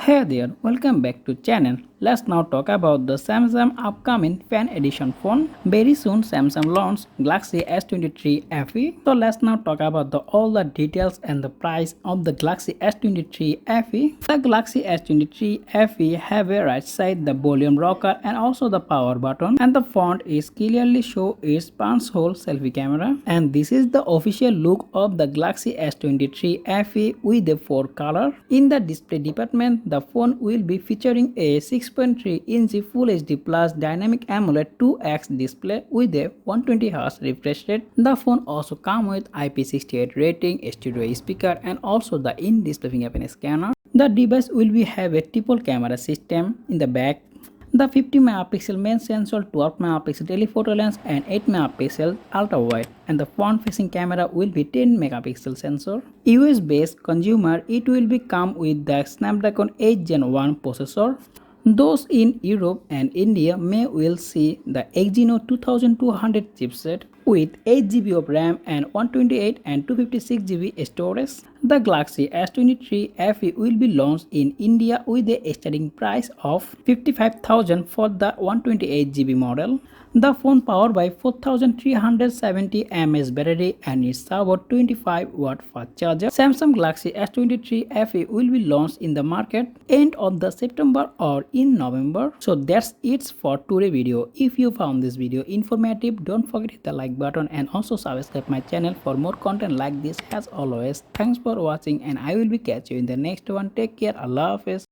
Hey there, welcome back to channel. Let's now talk about the Samsung upcoming fan edition phone. Very soon Samsung launch Galaxy S23 FE. So let's now talk about all the details and the price of the Galaxy S23 FE. The Galaxy S23 FE have a right side the volume rocker and also the power button, and the font is clearly show its punch-hole selfie camera. And this is the official look of the Galaxy S23 FE with the 4 color. In the display department, the phone will be featuring a 6.3-inch Full HD Plus Dynamic AMOLED 2X display with a 120Hz refresh rate. The phone also comes with IP68 rating, stereo speaker, and also the in-display fingerprint scanner. The device will have a triple camera system in the back. The 50 megapixel main sensor, 12 megapixel telephoto lens, and 8 megapixel ultra wide, and the front facing camera will be 10 megapixel sensor. US based consumer, it will be come with the Snapdragon 8 Gen 1 processor. Those in Europe and India may will see the Exynos 2200 chipset with 8GB of RAM and 128 and 256GB storage. The Galaxy S23 FE will be launched in India with a starting price of 55,000 for the 128GB model. The phone powered by 4370 mAh battery and is about 25 watt fast charger. Samsung Galaxy S23 FE will be launched in the market end of the September or in November. So that's it for today video. If you found this video informative, don't forget to hit the like button and also subscribe my channel for more content like this. As always, thanks for watching and I will be catch you in the next one. Take care. Allah Hafiz.